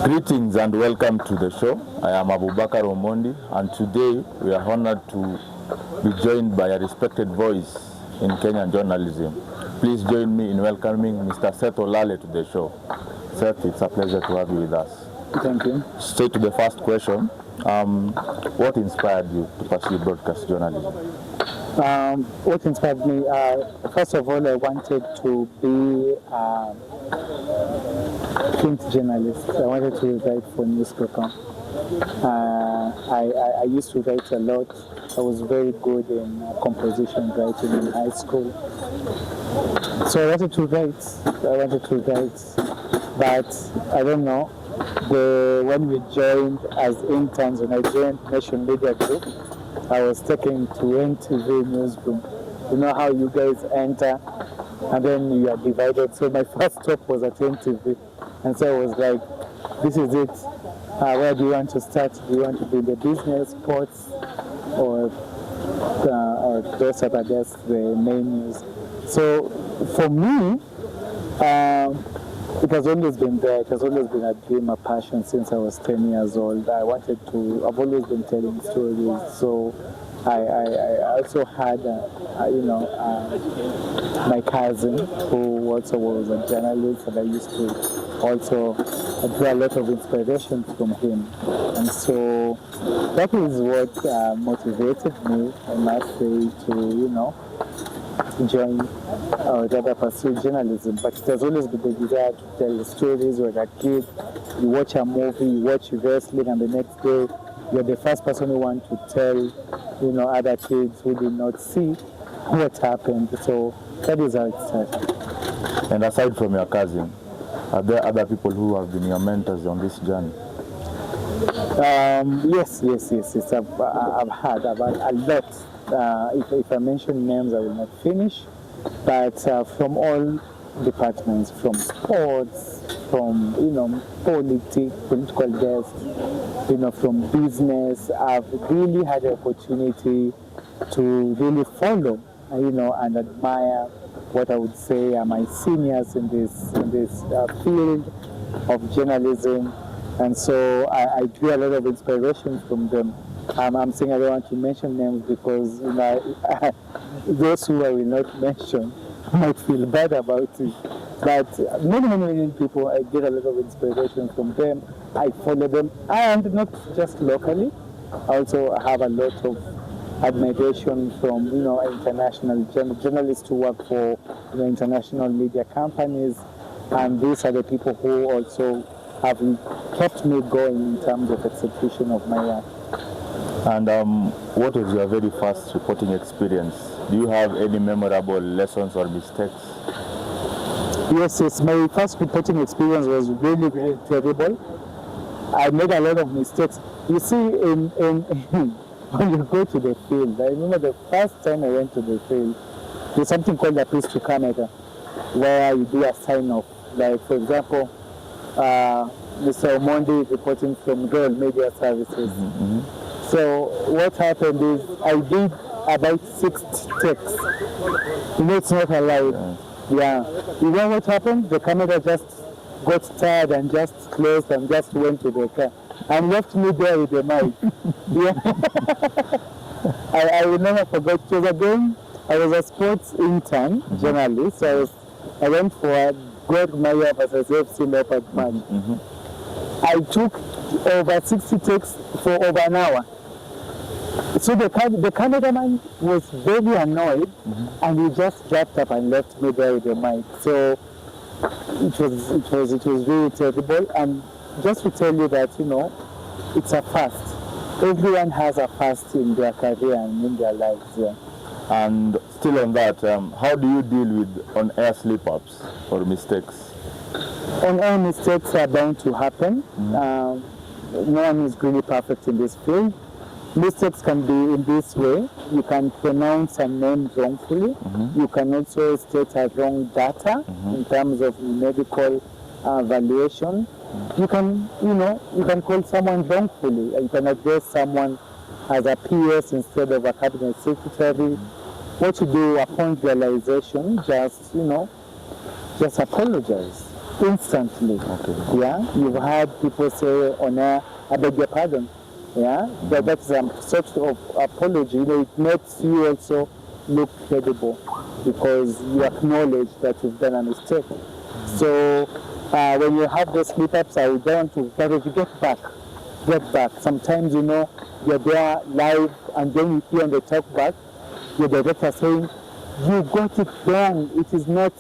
Greetings and welcome to the show. I am Abubakar Omondi, and today we are honored to be joined by a respected voice in Kenyan journalism. Please join me in welcoming Mr. Seth Olale to the show. Seth, it's a pleasure to have you with us. Thank you. Straight to the first question. What inspired you to pursue broadcast journalism? What inspired me? First of all, I wanted to be a print journalist. I wanted to write for newspaper. I used to write a lot. I was very good in composition writing in high school. So I wanted to write, but I don't know. When we joined as interns, when I joined Nation Media Group, I was taken to NTV newsroom. You know how you guys enter and then you are divided. So my first stop was at NTV. And so I was like, this is it. Where do you want to start? Do you want to be in the business, sports, or those are, I guess, the main news. So for me, it has always been there. It has always been a dream, a passion since I was 10 years old. I've always been telling stories. So I also had, my cousin who also was a journalist, and I used to also draw a lot of inspiration from him. And so that is what motivated me, I must say, to, join or rather pursue journalism. But it has always been the desire to tell stories. When a kid, you watch a movie, you watch wrestling, and the next day you're the first person who wants to tell, other kids who did not see what happened. So that is how it started. And aside from your cousin, are there other people who have been your mentors on this journey? Yes. I've had a lot. If I mention names, I will not finish. But from all departments, from sports, from political guests, from business, I've really had the opportunity to really follow, and admire what I would say are my seniors in this field of journalism. And so I drew a lot of inspiration from them. I'm saying I don't want to mention names because those who I will not mention might feel bad about it. But many people, I get a lot of inspiration from them. I follow them, and not just locally. I also have a lot of admiration from international journalists who work for international media companies, and these are the people who also have kept me going in terms of execution of my work. And what was your very first reporting experience? Do you have any memorable lessons or mistakes? Yes. My first reporting experience was really, really terrible. I made a lot of mistakes. You see, when you go to the field, I remember the first time I went to the field, there's something called a priest to camera, where you do a sign-off. Like, for example, Mr. Omondi reporting from Royal Media Services. Mm-hmm. So what happened is I did about 6 takes. It's not allowed. Yeah. You know what happened? The camera just got tired and just closed and just went to the car and left me there with the mic. I will never forget. It was again, I was a sports intern journalist. So I went for a Greg Meyer versus FC Leopard match. I took over 60 takes for over an hour. So the cameraman was very annoyed, and he just dropped up and left me there with the mic. So it was really terrible. And just to tell you that it's a first. Everyone has a first in their career and in their lives. Yeah. And still on that, how do you deal with on-air slip-ups or mistakes? On-air mistakes are bound to happen. No one is really perfect in this field. Mistakes can be in this way. You can pronounce a name wrongfully. You can also state a wrong data in terms of medical valuation. You can call someone wrongfully. You can address someone as a PS instead of a cabinet secretary. What you do upon realization, just apologize. instantly. Okay. Yeah, you've had people say on air, I beg your pardon. Yeah, that's a sort of apology. It makes you also look credible because you acknowledge that you've done a mistake. So when you have those slip-ups, I would want to encourage you, get back. Sometimes, you're there live and then you hear on the talk back, your director saying, you got it wrong, it is not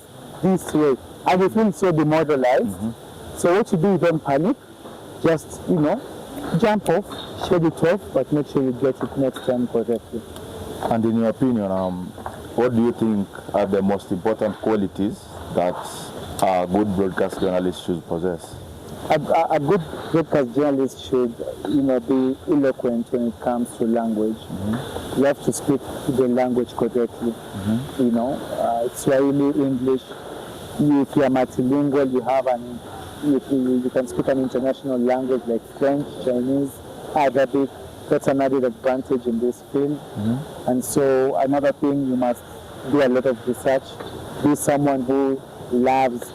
this way. And you feel so demoralized. So what you do, you don't panic. Just, jump off, shed it off, but make sure you get it next time correctly. And in your opinion, what do you think are the most important qualities that a good broadcast journalist should possess? A good broadcast journalist should, be eloquent when it comes to language. You have to speak the language correctly. Swahili, English. If you are multilingual, you can speak an international language like French, Chinese, Arabic. That's another advantage in this field. And so another thing, you must do a lot of research. Be someone who loves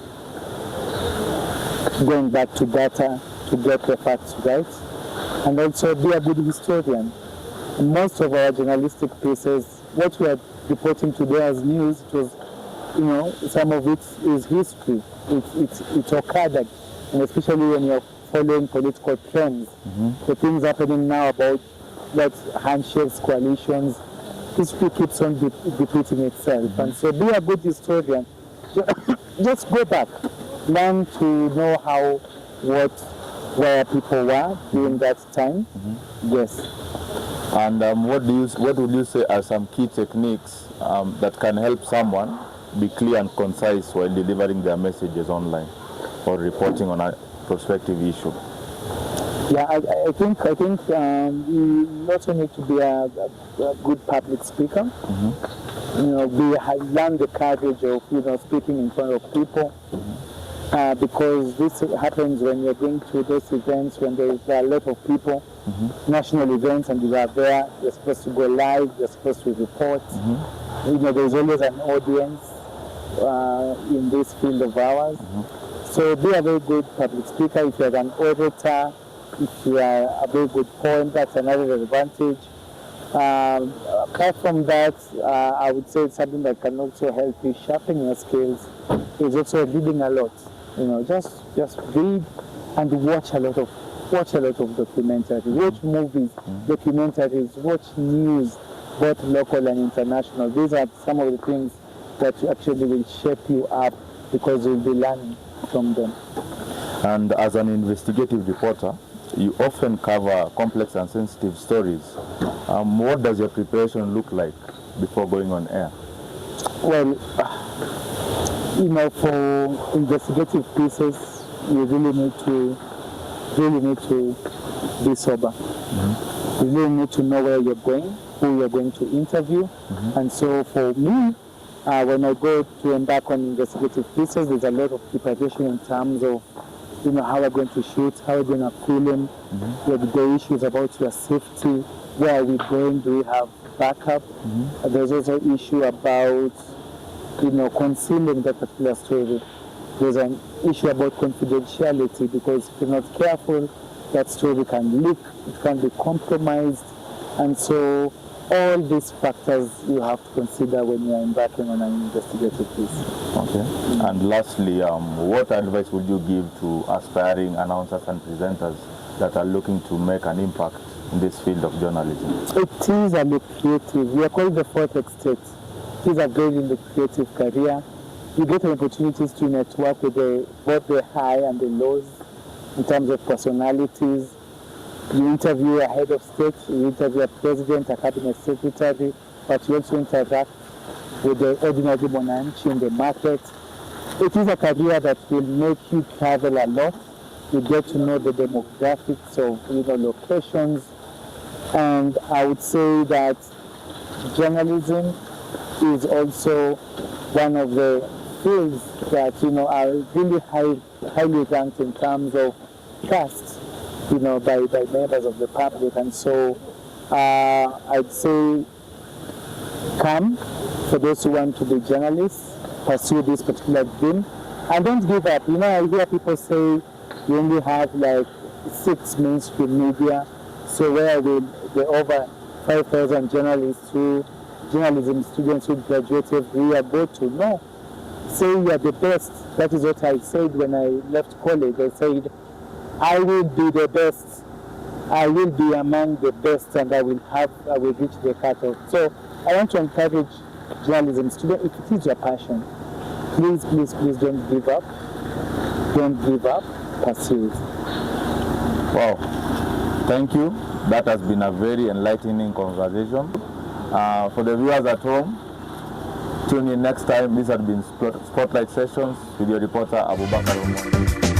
going back to data to get the facts right. And also be a good historian. Most of our journalistic pieces, what we are reporting today as news, it was, some of it is history. It occurred, and especially when you're following political trends, the things happening now about handshakes, coalitions, history keeps on repeating itself. And so be a good historian. Just go back, learn to know where people were during that time. Yes. And what would you say are some key techniques that can help someone be clear and concise while delivering their messages online or reporting on a prospective issue? Yeah, I think you also need to be a good public speaker. Learn the courage of speaking in front of people. Because this happens when you're going to those events when there are a lot of people, national events, and you are there. You're supposed to go live. You're supposed to report. There's always an audience in this field of ours. So be a very good public speaker. If you're an orator, if you are a very good poem, that's another advantage. Apart from that, I would say something that can also help you sharpen your skills is also reading a lot. Just read and watch a lot of documentaries, watch movies, documentaries, watch news, both local and international. These are some of the things that actually will shape you up because you'll be learning from them. And as an investigative reporter, you often cover complex and sensitive stories. What does your preparation look like before going on air? Well, for investigative pieces, you really need to be sober. You really need to know where you're going, who you're going to interview. And so for me, when I go to embark on investigative pieces, there's a lot of preparation in terms of how we're going to shoot, how we're going to film, the issues about your safety, where are we going, do we have backup? There's also an issue about concealing that particular story. There's an issue about confidentiality because if you're not careful, that story can leak, it can be compromised. And so all these factors you have to consider when you're embarking on an investigative piece. Okay. And lastly, what advice would you give to aspiring announcers and presenters that are looking to make an impact in this field of journalism? It is a lucrative, we are called the fourth estate. It is a very lucrative career. You get opportunities to network with both the high and the lows in terms of personalities. You interview a head of state, you interview a president, a cabinet secretary, but you also interact with the ordinary monanchi in the market. It is a career that will make you travel a lot. You get to know the demographics of locations. And I would say that journalism is also one of the fields that are really highly ranked in terms of trust, by members of the public. And so I'd say come for those who want to be journalists, pursue this particular dream, And don't give up. You know, I hear people say you only have like 6 mainstream media, so where will the over 5,000 journalism students who graduate every year go to? No. Say you are the best. That is what I said when I left college. I said, I will be the best. I will be among the best, and I will reach the cutoff. So I want to encourage journalism students, if it is your passion, please don't give up. Don't give up. Pursue it. Wow. Thank you. That has been a very enlightening conversation. For the viewers at home, tune in next time. This has been Spotlight Sessions with your reporter Abubakar Omondi.